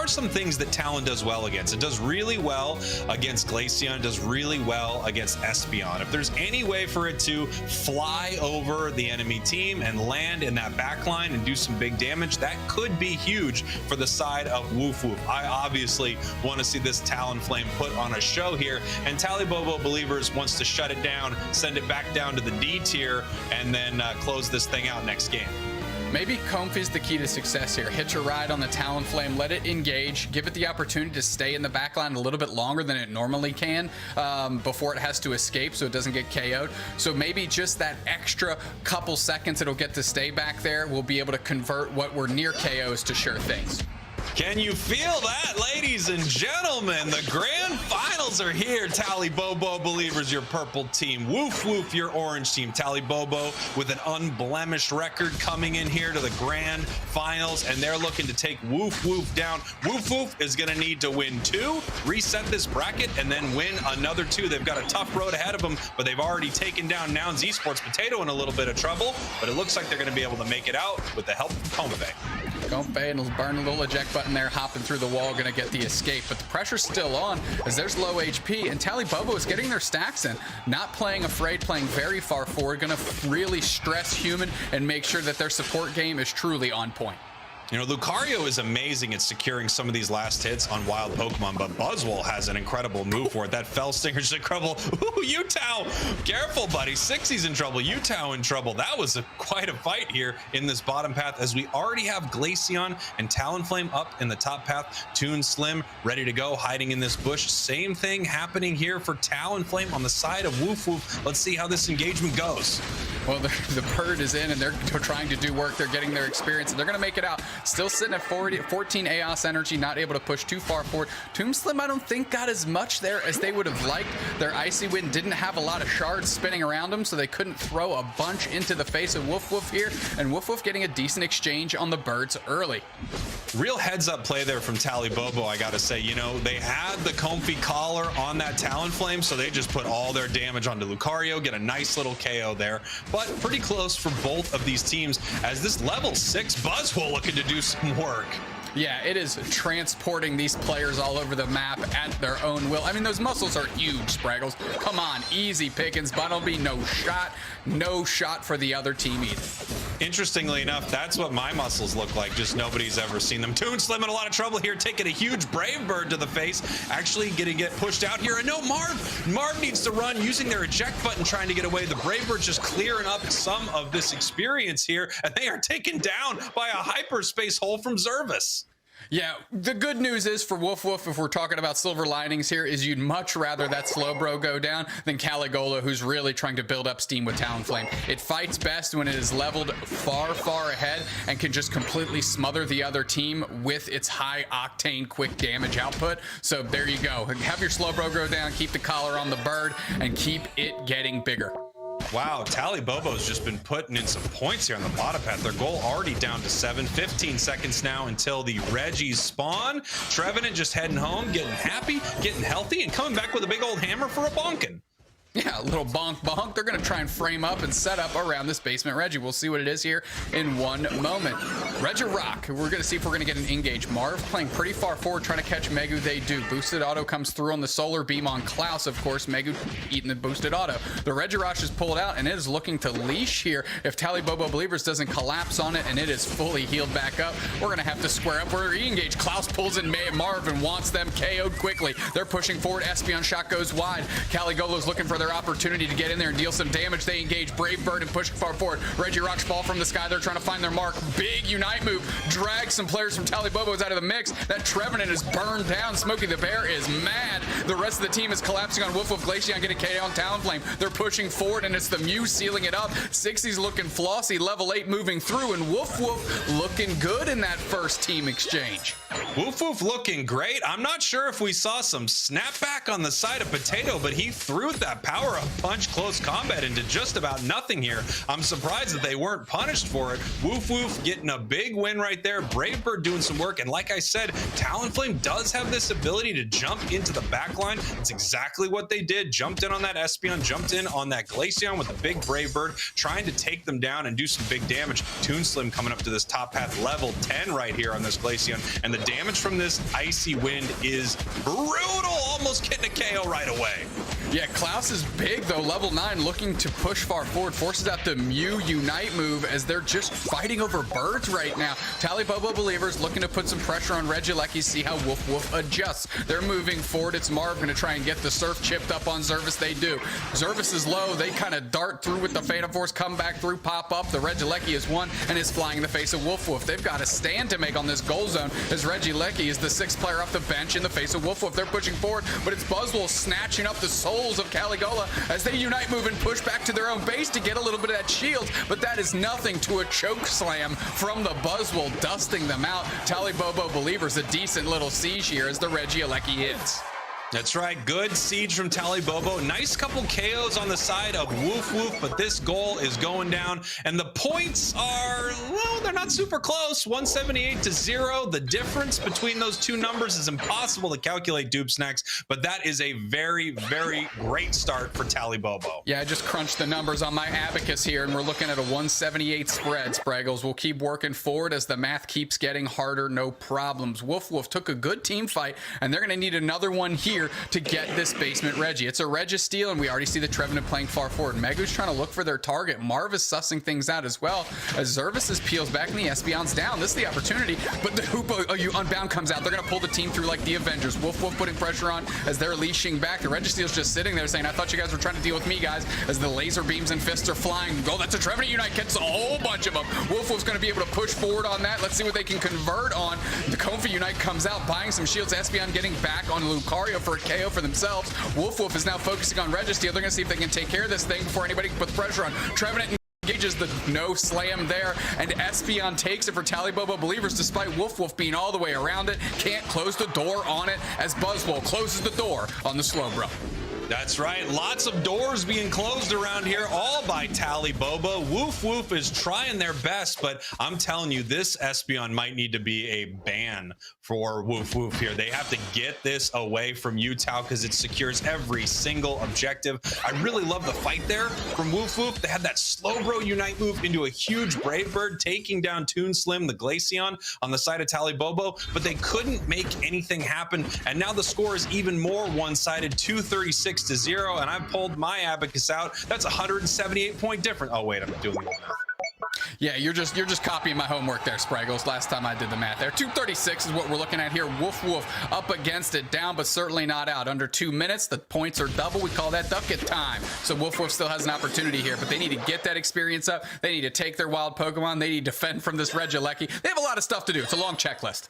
some things that Talon does well against. It does really well against Glaceon, it does really well against Espeon. If there's any way for it to fly over the enemy team and land in that back line and do some big damage, that could be huge for the side of WoofWoof. I obviously want to see this Talonflame put on a show here, and TaliBelivers wants to shut it down, send it back down to the D tier, and then close this thing out next game. Maybe Comfy's the key to success here. Hitch a ride on the Talonflame, let it engage, give it the opportunity to stay in the backline a little bit longer than it normally can before it has to escape so it doesn't get KO'd. So maybe just that extra couple seconds it'll get to stay back there will be able to convert what were near KOs to sure things. Can you feel that, ladies and gentlemen? The grand finals are here. TaliBelivers, your purple team. WoofWoof, your orange team. TaliBobo with an unblemished record coming in here to the grand finals, and they're looking to take WoofWoof down. WoofWoof is going to need to win 2, reset this bracket, and then win another 2. They've got a tough road ahead of them, but they've already taken down Nouns Esports. Potato in a little bit of trouble, but it looks like they're going to be able to make it out with the help of Comfy. Comfy and burn a little eject button there, hopping through the wall, gonna get the escape, but the pressure's still on as there's low HP, and TaliBobo is getting their stacks in, not playing afraid, playing very far forward, gonna really stress Human and make sure that their support game is truly on point. You know, Lucario is amazing at securing some of these last hits on wild Pokemon, but Buzzwole has an incredible move for it. That Fell Stinger's just incredible. Ooh, Utao, careful, buddy. Sixie's in trouble. Utao in trouble. That was quite a fight here in this bottom path, as we already have Glaceon and Talonflame up in the top path. Toon Slim ready to go, hiding in this bush. Same thing happening here for Talonflame on the side of WoofWoof. Let's see how this engagement goes. Well, the bird is in, and they're trying to do work. They're getting their experience, and they're going to make it out. Still sitting at 14 AOS energy, not able to push too far forward. Toon Slim, I don't think, got as much there as they would have liked. Their Icy Wind didn't have a lot of shards spinning around them, so they couldn't throw a bunch into the face of WoofWoof here, and WoofWoof getting a decent exchange on the birds early. Real heads-up play there from TaliBobo, I gotta say. You know, they had the Comfy collar on that Talonflame, so they just put all their damage onto Lucario, get a nice little KO there. But pretty close for both of these teams, as this level 6 Buzzwole looking to do some work. Yeah, it is transporting these players all over the map at their own will. I mean, those muscles are huge, Spraggles. Come on, easy pickings. Bunnelby, no shot for the other team either. Interestingly enough, that's what my muscles look like, just nobody's ever seen them. Toon Slim in a lot of trouble here, taking a huge Brave Bird to the face, actually gonna get pushed out here. And no, Marv needs to run, using their eject button, trying to get away. The Brave Bird's just clearing up some of this experience here, and they are taken down by a hyperspace hole from Zervis. Yeah, the good news is for WoofWoof, if we're talking about silver linings here, is you'd much rather that Slowbro go down than Caligula, who's really trying to build up steam with Talonflame. It fights best when it is leveled far, far ahead and can just completely smother the other team with its high octane quick damage output. So there you go. Have your Slowbro go down, keep the collar on the bird, and keep it getting bigger. Wow, TaliBobo's just been putting in some points here on the bottom path. Their goal already down to 7. 15 seconds now until the Reggies spawn. Trevenant just heading home, getting happy, getting healthy, and coming back with a big old hammer for a bonkin'. Yeah, a little bonk bonk. They're going to try and frame up and set up around this basement Reggie. We'll see what it is here in one moment. Regirock, we're going to see if we're going to get an engage. Marv playing pretty far forward, trying to catch Megu. They do. Boosted auto comes through on the solar beam on Klaus, of course. Megu eating the boosted auto. The Regirock is pulled out, and it is looking to leash here. If TaliBelivers doesn't collapse on it, and it is fully healed back up, we're going to have to square up. We're re-engage. Klaus pulls in Marv and wants them KO'd quickly. They're pushing forward. Espeon shot goes wide. Caligolo's looking for their opportunity to get in there and deal some damage. They engage Brave Bird and push far forward. Regirock's fall from the sky. They're trying to find their mark. Big Unite move. Drags some players from TaliBelivers out of the mix. That Trevenant is burned down. Smokey the Bear is mad. The rest of the team is collapsing on WoofWoof. Glaceon getting KO on Talonflame. They're pushing forward, and it's the Mew sealing it up. 60's looking flossy. Level 8 moving through, and WoofWoof looking good in that first team exchange. WoofWoof looking great. I'm not sure if we saw some snapback on the side of Potato, but he threw that power-up punch close combat into just about nothing here. I'm surprised that they weren't punished for it. WoofWoof getting a big win right there. Bravebird doing some work, and like I said, Talonflame does have this ability to jump into the backline. It's exactly what they did. Jumped in on that Espeon, jumped in on that Glaceon with a big Bravebird, trying to take them down and do some big damage. Toonslim coming up to this top path, level 10 right here on this Glaceon, and the damage from this Icy Wind is brutal, almost getting a KO right away. Yeah, Klaus is big though, level 9, looking to push far forward, forces out the Mew Unite move as they're just fighting over birds right now. TaliBelivers looking to put some pressure on Regieleki, see how WoofWoof adjusts. They're moving forward. It's Marv going to try and get the Surf chipped up on Zervis. They do. Zervis is low. They kind of dart through with the Phantom Force, come back through, pop up. The Regieleki is one and is flying in the face of WoofWoof. They've got a stand to make on this goal zone as Regieleki is the 6th player off the bench in the face of WoofWoof. They're pushing forward, but it's Buzzwole snatching up the souls of Caligula as they unite, move, and push back to their own base to get a little bit of that shield, but that is nothing to a choke slam from the Buzzwole, dusting them out. TaliBelivers a decent little siege here as the Regieleki hits. That's right, good siege from TaliBobo. Nice couple KOs on the side of WoofWoof, but this goal is going down, and the points are, well, they're not super close. 178 to 0. The difference between those two numbers is impossible to calculate, Dupe Snacks, but that is a very, very great start for TaliBobo. Yeah, I just crunched the numbers on my abacus here, and we're looking at a 178 spread, Spraggles. We'll keep working forward as the math keeps getting harder, no problems. WoofWoof took a good team fight, and they're going to need another one here to get this basement Reggie. It's a Registeel, and we already see the Trevenant playing far forward. Megu's trying to look for their target. Marv is sussing things out as well as Zervis peels back and the Espeon's down. This is the opportunity, but the Hoopa Unbound comes out. They're going to pull the team through like the Avengers. WoofWoof putting pressure on as they're leashing back. The Registeel's just sitting there saying, I thought you guys were trying to deal with me, guys, as the laser beams and fists are flying. Oh, that's a Trevenant Unite. Gets a whole bunch of them. WoofWoof's going to be able to push forward on that. Let's see what they can convert on. The Kofi Unite comes out, buying some shields. Espeon getting back on Lucario for a KO for themselves. WoofWoof is now focusing on Registeel. They're going to see if they can take care of this thing before anybody can put pressure on. Trevenant engages the no slam there, and Espeon takes it for TaliBelivers despite WoofWoof being all the way around it. Can't close the door on it as Buzzwole closes the door on the Slowbro. That's right. Lots of doors being closed around here, all by TaliBobo. WoofWoof is trying their best, but I'm telling you, this Espeon might need to be a ban for WoofWoof here. They have to get this away from Utah because it secures every single objective. I really love the fight there from WoofWoof. They had that Slowbro Unite move into a huge Bravebird, taking down Toonslim, the Glaceon, on the side of TaliBobo, but they couldn't make anything happen, and now the score is even more one-sided, 236 to 0, and I pulled my abacus out. That's 178 point difference. Oh wait, I'm doing the math. Yeah, you're just copying my homework there, Spraggles. Last time I did the math there. 236 is what we're looking at here. WoofWoof up against it, down, but certainly not out. Under 2 minutes, the points are double. We call that ducket time. So WoofWoof still has an opportunity here, but they need to get that experience up. They need to take their wild Pokemon. They need to defend from this Regieleki. They have a lot of stuff to do. It's a long checklist.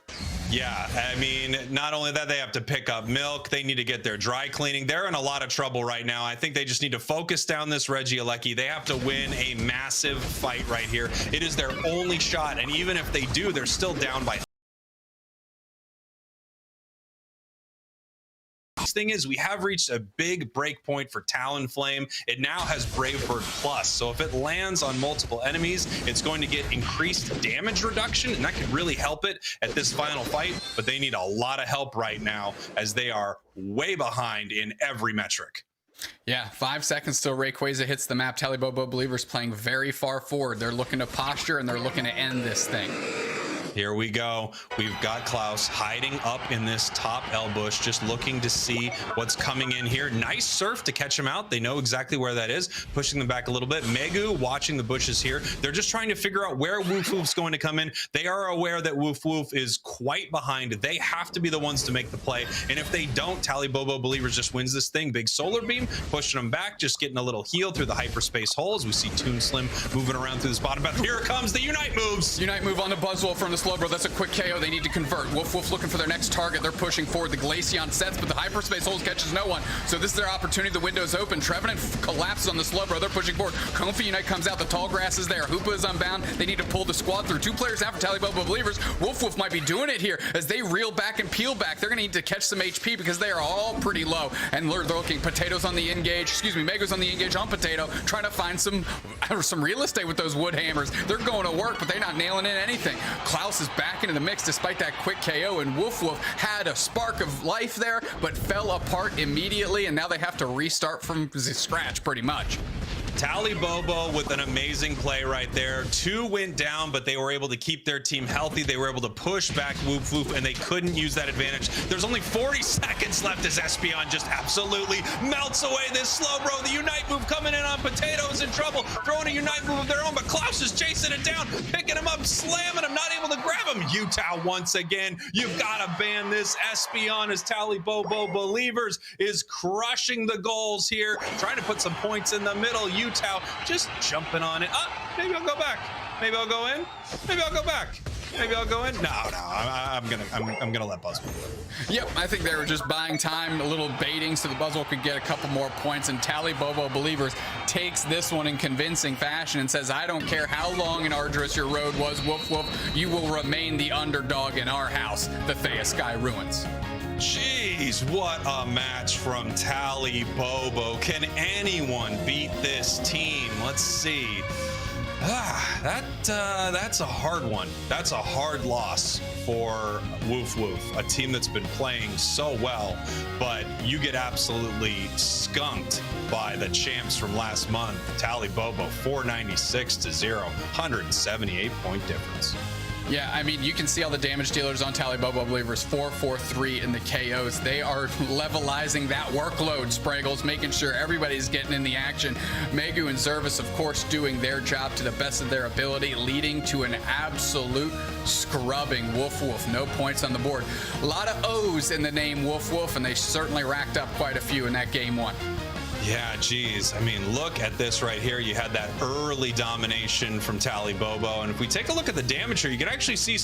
Yeah, I mean, not only that, they have to pick up milk. They need to get their dry cleaning. They're in a lot of trouble right now. I think they just need to focus down this Regieleki. They have to win a massive fight right here. It is their only shot, and even if they do, they're still down by. Thing is, we have reached a big break point for Talonflame. It now has Bravebird Plus, so if it lands on multiple enemies, it's going to get increased damage reduction, and that could really help it at this final fight, but they need a lot of help right now as they are way behind in every metric. Yeah, 5 seconds till Rayquaza hits the map. TaliBelivers playing very far forward. They're looking to posture, and they're looking to end this thing. Here we go. We've got Klaus hiding up in this top L bush, just looking to see what's coming in here. Nice surf to catch him out. They know exactly where that is, pushing them back a little bit. Megu watching the bushes here. They're just trying to figure out where WoofWoof's going to come in. They are aware that WoofWoof is quite behind. They have to be the ones to make the play, and if they don't, TaliBelivers just wins this thing. Big solar beam, pushing them back, just getting a little heal through the hyperspace holes. We see Toonslim moving around through this bottom path. Here comes the Unite moves. Unite move on the Buzzwole from the Slowbro. That's a quick KO. They need to convert. WoofWoof looking for their next target. They're pushing forward. The Glaceon sets, but the hyperspace holes catches no one. So this is their opportunity. The window's open. Trevenant collapses on the Slowbro. They're pushing forward. Comfy Unite comes out. The tall grass is there. Hoopa is unbound. They need to pull the squad through. 2 players out for TaliBelivers. WoofWoof might be doing it here as they reel back and peel back. They're going to need to catch some HP because they are all pretty low. And they're looking. Potatoes on the engage. Excuse me. Mego's on the engage on Potato, trying to find some real estate with those wood hammers. They're going to work, but they're not nailing in anything. Klaus is back into the mix despite that quick KO, and WoofWoof had a spark of life there, but fell apart immediately, and now they have to restart from scratch pretty much. TaliBobo with an amazing play right there. 2 went down, but they were able to keep their team healthy. They were able to push back WoofWoof, and they couldn't use that advantage. There's only 40 seconds left as Espeon just absolutely melts away this Slowbro. The Unite move coming in on Potatoes in trouble, throwing a Unite move of their own, but Klaus is chasing it down, picking him up, slamming him, not able to grab him. Utah once again. You've got to ban this Espeon as TaliBelivers is crushing the goals here, trying to put some points in the middle. Utah just jumping on it. Maybe I'll go back. Maybe I'll go in. Maybe I'll go back. Maybe I'll go in. No, I'm gonna let Buzzwole do it. Yep, I think they were just buying time, a little baiting, so the Buzzwole could get a couple more points. And TaliBelivers takes this one in convincing fashion and says, "I don't care how long and arduous your road was, WoofWoof, you will remain the underdog in our house, the Thea Sky Ruins." Jeez, what a match from TaliBobo. Can anyone beat this team? Let's see. That's a hard one. That's a hard loss for WoofWoof, a team that's been playing so well, but you get absolutely skunked by the champs from last month. TaliBobo 496-0, 178-point difference. Yeah, I mean, you can see all the damage dealers on TaliBelivers, 443 in the KOs. They are levelizing that workload, Spraggles, making sure everybody's getting in the action. Megu and Zervis, of course, doing their job to the best of their ability, leading to an absolute scrubbing. WoofWoof, no points on the board. A lot of O's in the name WoofWoof, and they certainly racked up quite a few in that game 1. Yeah, geez. I mean, look at this right here. You had that early domination from TaliBobo, and if we take a look at the damage here, you can actually see